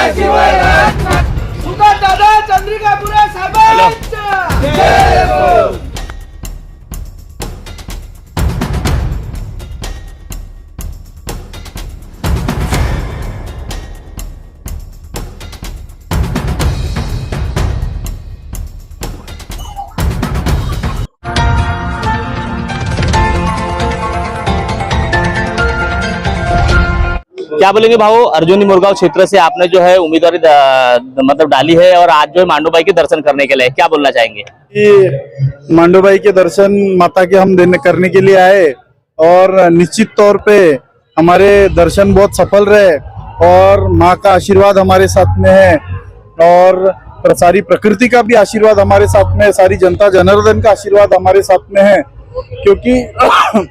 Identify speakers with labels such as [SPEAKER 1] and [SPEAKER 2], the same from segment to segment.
[SPEAKER 1] सुगत दादा चंद्रिकापुरे साहेबांचा जय बोल.
[SPEAKER 2] क्या बोलेंगे भाऊ, अर्जुनी मुरगांव क्षेत्र से आपने जो है उम्मीदवारी मतलब डाली है और आज जो है मांडूबाई के दर्शन करने के लिए, क्या बोलना चाहेंगे?
[SPEAKER 3] कि मांडूबाई के दर्शन माता के हम करने के लिए आए और निश्चित तौर पे हमारे दर्शन बहुत सफल रहे और माँ का आशीर्वाद हमारे साथ में है और सारी प्रकृति का भी आशीर्वाद हमारे साथ में है, सारी जनता जनार्दन का आशीर्वाद हमारे साथ में है. क्योंकि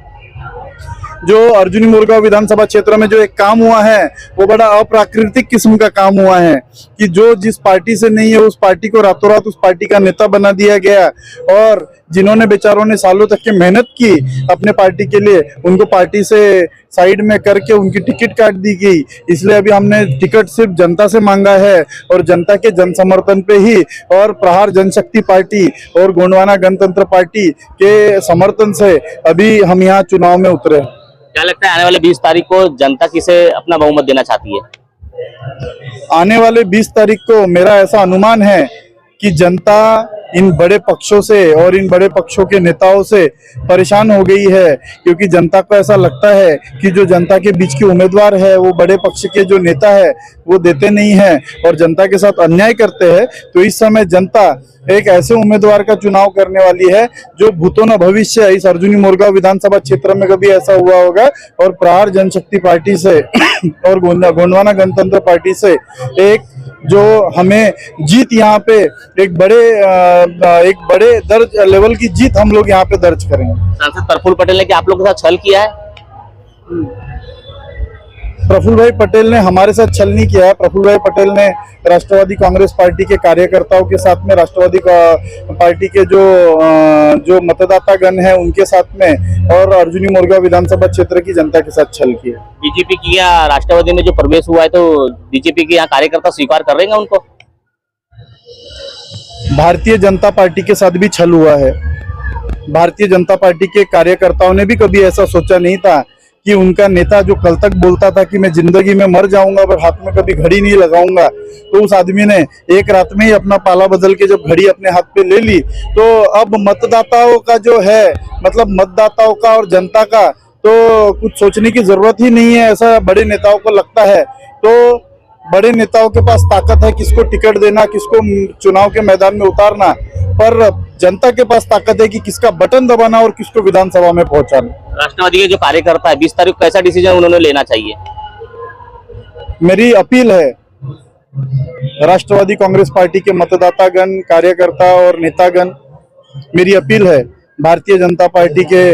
[SPEAKER 3] जो अर्जुनी मुरगांव विधानसभा क्षेत्र में जो एक काम हुआ है वो बड़ा अप्राकृतिक किस्म का काम हुआ है कि जो जिस पार्टी से नहीं है उस पार्टी को रातों रात उस पार्टी का नेता बना दिया गया और जिन्होंने बेचारों ने सालों तक की मेहनत की अपने पार्टी के लिए उनको पार्टी से साइड में करके उनकी टिकट काट दी गई. इसलिए अभी हमने टिकट सिर्फ जनता से मांगा है और जनता के जन समर्थन पे ही और प्रहार जनशक्ति पार्टी और गोंडवाना गणतंत्र पार्टी के समर्थन से अभी हम यहाँ चुनाव में उतरे.
[SPEAKER 2] क्या लगता है आने वाले 20 तारीख को जनता किसे अपना बहुमत देना चाहती है?
[SPEAKER 3] आने वाले 20 तारीख को मेरा ऐसा अनुमान है कि जनता इन बड़े पक्षों से और इन बड़े पक्षों के नेताओं से परेशान हो गई है. क्योंकि जनता को ऐसा लगता है कि जो जनता के बीच के उम्मीदवार है वो बड़े पक्ष के जो नेता है वो देते नहीं है और जनता के साथ अन्याय करते हैं. तो इस समय जनता एक ऐसे उम्मीदवार का चुनाव करने वाली है जो भूतो न भविष्य इस अर्जुनी मुरगांव विधानसभा क्षेत्र में कभी ऐसा हुआ होगा और प्रहार जनशक्ति पार्टी से और गोंडवाना गणतंत्र पार्टी से एक जो हमें जीत यहाँ पे एक बड़े दर्ज लेवल की जीत हम लोग यहाँ पे दर्ज करेंगे.
[SPEAKER 2] सांसद प्रफुल्ल पटेल ने क्या आप लोगों के साथ छल किया है?
[SPEAKER 3] प्रफुल्ल भाई पटेल ने हमारे साथ छल नहीं किया है. प्रफुल्ल भाई पटेल ने राष्ट्रवादी कांग्रेस पार्टी के कार्यकर्ताओं के साथ में राष्ट्रवादी पार्टी के जो मतदाता गण है उनके साथ में और अर्जुनी मुरगांव विधानसभा क्षेत्र की जनता के साथ छल किया.
[SPEAKER 2] बीजेपी की या राष्ट्रवादी में जो प्रवेश हुआ है तो बीजेपी के यहाँ कार्यकर्ता स्वीकार कर रहे हैं उनको?
[SPEAKER 3] भारतीय जनता पार्टी के साथ भी छल हुआ है. भारतीय जनता पार्टी के कार्यकर्ताओं ने भी कभी ऐसा सोचा नहीं था कि उनका नेता जो कल तक बोलता था कि मैं जिंदगी में मर जाऊंगा पर हाथ में कभी घड़ी नहीं लगाऊंगा, तो उस आदमी ने एक रात में ही अपना पाला बदल के जब घड़ी अपने हाथ पे ले ली तो अब मतदाताओं का जो है मतलब मतदाताओं का और जनता का तो कुछ सोचने की जरूरत ही नहीं है, ऐसा बड़े नेताओं को लगता है. तो बड़े नेताओं के पास ताकत है किसको टिकट देना, किसको चुनाव के मैदान में उतारना, पर जनता के पास ताकत है कि किसका बटन दबाना और किसको विधानसभा में पहुंचाना.
[SPEAKER 2] राष्ट्रवादी के जो कार्यकर्ता है 20 तारीख को कैसा डिसीजन उन्होंने लेना चाहिए?
[SPEAKER 3] मेरी अपील है राष्ट्रवादी कांग्रेस पार्टी के मतदातागण, कार्यकर्ता और नेतागण, मेरी अपील है भारतीय जनता पार्टी के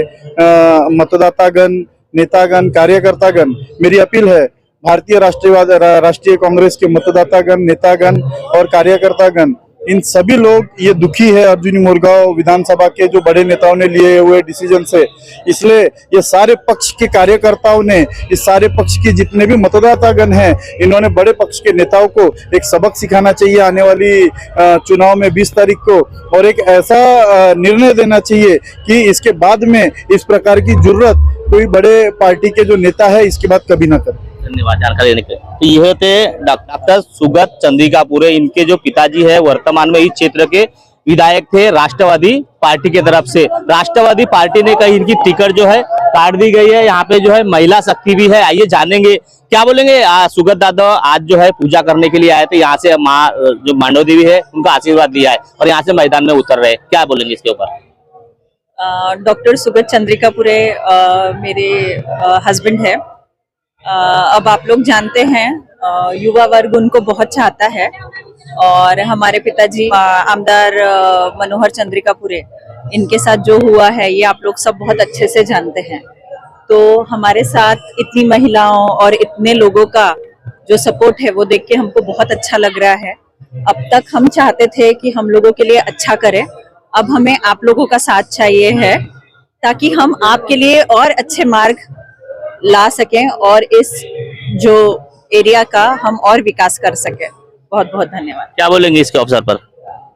[SPEAKER 3] मतदातागण, नेतागण, कार्यकर्तागण, मेरी अपील है राष्ट्रीय कांग्रेस के मतदातागण, नेतागण और कार्यकर्तागण, इन सभी लोग ये दुखी है अर्जुनी मुरगांव विधानसभा के जो बड़े नेताओं ने लिए हुए डिसीजन से. इसलिए ये सारे पक्ष के कार्यकर्ताओं ने, इस सारे पक्ष के जितने भी मतदातागण हैं, इन्होंने बड़े पक्ष के नेताओं को एक सबक सिखाना चाहिए आने वाली चुनाव में 20 तारीख को और एक ऐसा निर्णय देना चाहिए कि इसके बाद में इस प्रकार की जरूरत कोई बड़े पार्टी के जो नेता है इसके बाद कभी ना करे.
[SPEAKER 2] धन्यवाद जानकारी देने के लिए. यह थे डॉक्टर सुगत चंद्रिकापुरे. इनके जो पिताजी है वर्तमान में इस क्षेत्र के विधायक थे राष्ट्रवादी पार्टी की तरफ से. राष्ट्रवादी पार्टी ने कही इनकी टिकट जो है काट दी गई है. यहाँ पे जो है महिला शक्ति भी है. आइए जानेंगे क्या बोलेंगे. सुगत दादा आज जो है पूजा करने के लिए आए थे. यहाँ से माँ जो मांडव देवी है उनका आशीर्वाद लिया है और यहाँ से मैदान में उतर रहे. क्या बोलेंगे इसके ऊपर?
[SPEAKER 4] डॉक्टर सुगत चंद्रिकापुरे मेरे हस्बैंड है. अब आप लोग जानते हैं युवा वर्ग उनको बहुत चाहता है और हमारे पिताजी आमदार मनोहर चंद्रिकापुरे, इनके साथ जो हुआ है ये आप लोग सब बहुत अच्छे से जानते हैं. तो हमारे साथ इतनी महिलाओं और इतने लोगों का जो सपोर्ट है वो देख के हमको बहुत अच्छा लग रहा है. अब तक हम चाहते थे कि हम लोगों के लिए अच्छा करें, अब हमें आप लोगों का साथ चाहिए है ताकि हम आपके लिए और अच्छे मार्ग ला सकें और इस जो एरिया का हम और विकास कर सके। बहुत बहुत धन्यवाद।
[SPEAKER 2] क्या बोलेंगे इसके अवसर पर?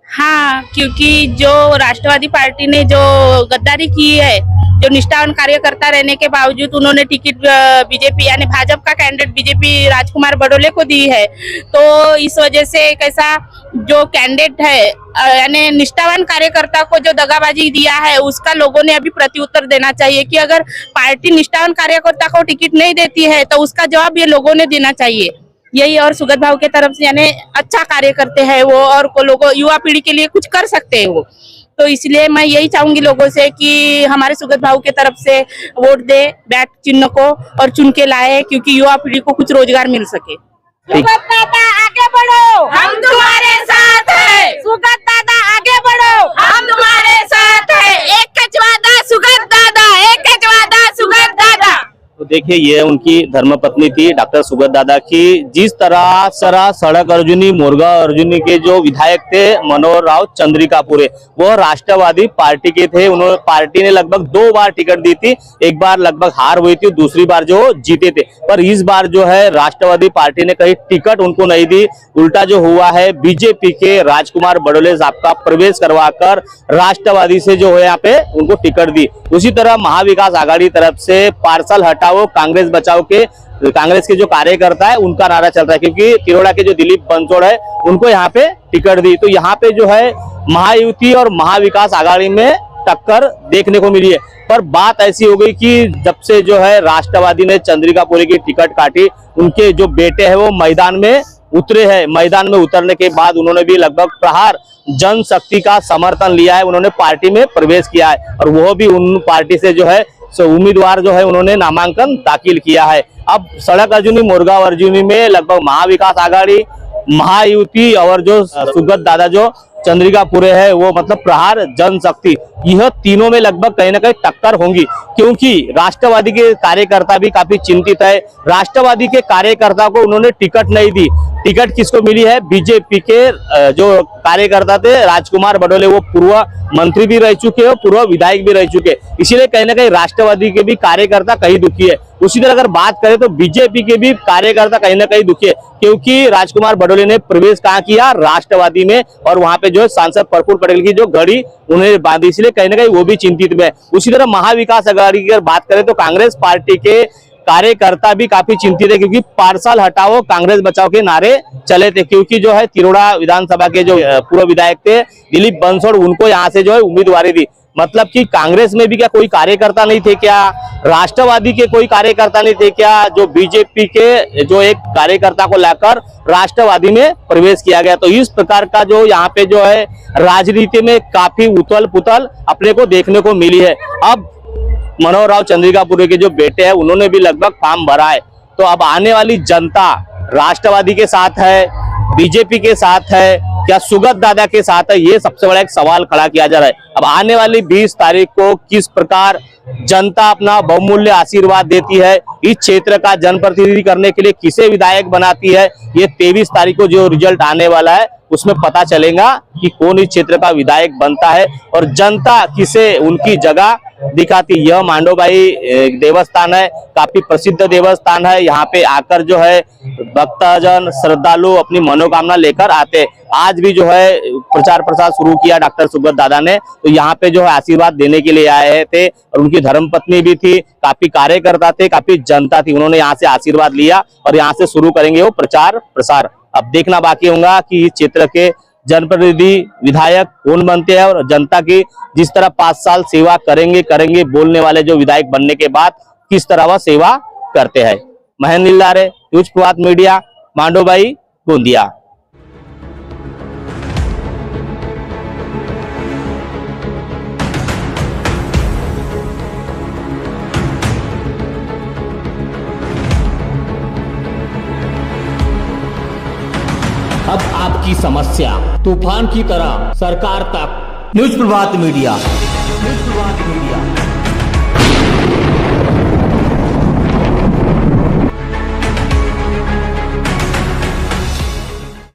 [SPEAKER 5] हाँ, क्योंकि जो राष्ट्रवादी पार्टी ने जो गद्दारी की है, जो निष्ठावान कार्यकर्ता रहने के बावजूद उन्होंने टिकट बीजेपी यानी भाजपा का कैंडिडेट बीजेपी राजकुमार बडोले को दी है, तो इस वजह से एक ऐसा जो कैंडिडेट है यानी निष्ठावान कार्यकर्ता को जो दगाबाजी दिया है उसका लोगों ने अभी प्रत्युत्तर देना चाहिए कि अगर पार्टी निष्ठावान कार्यकर्ता को टिकट नहीं देती है तो उसका जवाब ये लोगों ने देना चाहिए। यही और सुगत भाव के तरफ से यानी अच्छा कार्य करते हैं वो और को लोगों युवा पीढ़ी के लिए कुछ कर सकते हैं वो, तो इसलिए मैं यही चाहूंगी लोगों से कि हमारे सुगत भाव के तरफ से वोट दे बैट चिन्ह को और चुन के लाए, क्योंकि युवा पीढ़ी को कुछ रोजगार मिल सके। सुगत दादा आगे बढ़ो, हम तुम्हारे साथ हैं। सुगत दादा आगे बढ़ो, हम तुम्हारे साथ हैं। एक वादा सुगत दादा, एक वादा सुगत दादा।
[SPEAKER 2] तो देखिए ये उनकी धर्मपत्नी थी डॉक्टर सुगत दादा की। जिस तरह सड़क अर्जुनी मोरगा अर्जुनी के जो विधायक थे मनोहर राव चंद्रिकापुरे, वो राष्ट्रवादी पार्टी के थे। उन्होंने पार्टी ने लगभग 2 बार टिकट दी थी, एक बार लगभग हार हुई थी, दूसरी बार जो जीते थे। पर इस बार जो है राष्ट्रवादी पार्टी ने कहीं टिकट उनको नहीं दी, उल्टा जो हुआ है बीजेपी के राजकुमार बडोले साहब का प्रवेश करवाकर राष्ट्रवादी से जो है यहाँ पे उनको टिकट दी। उसी तरह महाविकास आघाड़ी तरफ से पार्सल हटाओ कांग्रेस बचाओ के कांग्रेस के जो कार्यकर्ता है उनका नारा चल रहा है, क्योंकि तिरोड़ा के जो दिलीप बंसोड़ है उनको यहाँ पे टिकट दी। तो यहाँ पे जो है महायुति और महाविकास आघाड़ी में टक्कर देखने को मिली है। पर बात ऐसी हो गई कि जब से जो है राष्ट्रवादी ने चंद्रिकापुरे की टिकट काटी, उनके जो बेटे हैं वो मैदान में उतरे हैं। मैदान में उतरने के बाद उन्होंने भी लगभग प्रहार जनशक्ति का समर्थन लिया है, उन्होंने पार्टी में प्रवेश किया है और वो भी उन पार्टी से जो है उम्मीदवार जो है उन्होंने नामांकन दाखिल किया है। अब सड़क अर्जुनी मोरगा अर्जुनी में लगभग महाविकास आघाड़ी, महायुति और जो सुगत दादा जो चंद्रिकापुरे है वो मतलब प्रहार जनशक्ति, यह तीनों में लगभग कहीं ना कहीं टक्कर होंगी, क्योंकि राष्ट्रवादी के कार्यकर्ता भी काफी चिंतित है। राष्ट्रवादी के कार्यकर्ता को उन्होंने टिकट नहीं दी। टिकट किसको मिली है? बीजेपी के जो कार्यकर्ता थे राजकुमार बडोले, वो पूर्व मंत्री भी रह चुके हैं, पूर्व विधायक भी रह चुके हैं, इसीलिए कहीं ना कहीं राष्ट्रवादी के भी कार्यकर्ता कहीं दुखी है। उसी तरह अगर बात करें तो बीजेपी के भी कार्यकर्ता कहीं ना कहीं दुखी है, क्योंकि राजकुमार बडोले ने प्रवेश कहाँ किया? राष्ट्रवादी में, और वहां पे जो है सांसद प्रफुल्ल पटेल की जो घड़ी उन्हें बांधी, इसलिए कहीं ना कहीं वो भी चिंतित में है। उसी तरह महाविकास आघाड़ी की अगर बात करें तो कांग्रेस पार्टी के कार्यकर्ता भी काफी चिंतित है, क्योंकि पार्सल हटाओ कांग्रेस बचाओ के नारे चले थे, क्योंकि जो है तिरोड़ा विधानसभा के जो पूर्व विधायक थे दिलीप बंसोड़, उनको यहाँ से जो है उम्मीदवारी दी। मतलब कि कांग्रेस में भी क्या कोई कार्यकर्ता नहीं थे क्या? राष्ट्रवादी के कोई कार्यकर्ता नहीं थे क्या? जो बीजेपी के जो एक कार्यकर्ता को लाकर राष्ट्रवादी में प्रवेश किया गया। तो इस प्रकार का जो यहाँ पे जो है राजनीति में काफी उथल पुथल अपने को देखने को मिली है। अब मनोहर राव चंद्रिकापुरे के जो बेटे हैं उन्होंने भी लगभग फॉर्म भरा है, तो अब आने वाली जनता राष्ट्रवादी के साथ है, बीजेपी के साथ है, क्या सुगत दादा के साथ है? ये सबसे बड़ा एक सवाल खड़ा किया जा रहा है। अब आने वाली 20 तारीख को किस प्रकार जनता अपना बहुमूल्य आशीर्वाद देती है, इस क्षेत्र का जनप्रतिनिधि करने के लिए किसे विधायक बनाती है, ये 23 तारीख को जो रिजल्ट आने वाला है उसमें पता चलेगा कि कौन इस क्षेत्र का विधायक बनता है और जनता किसे उनकी जगह दिखाती। यह मांडोबाई देवस्थान है, काफी प्रसिद्ध देवस्थान है। यहाँ पे आकर जो है भक्तजन श्रद्धालु अपनी मनोकामना लेकर आते। आज भी जो है प्रचार प्रसार शुरू किया डॉक्टर सुगत दादा ने, तो यहाँ पे जो है आशीर्वाद देने के लिए आए थे और उनकी धर्मपत्नी भी थी, काफी कार्यकर्ता थे, काफी जनता थी, उन्होंने यहाँ से आशीर्वाद लिया और यहाँ से शुरू करेंगे वो प्रचार प्रसार। अब देखना बाकी होगा कि इस क्षेत्र के जनप्रतिनिधि विधायक कौन बनते हैं और जनता की जिस तरह 5 साल सेवा करेंगे बोलने वाले जो विधायक बनने के बाद किस तरह वह सेवा करते हैं। महेंद्र नीलारे, न्यूज प्रभात मीडिया, मांडोबाई, गोंदिया।
[SPEAKER 6] अब आपकी समस्या तूफान की तरह सरकार तक। न्यूज प्रभात मीडिया।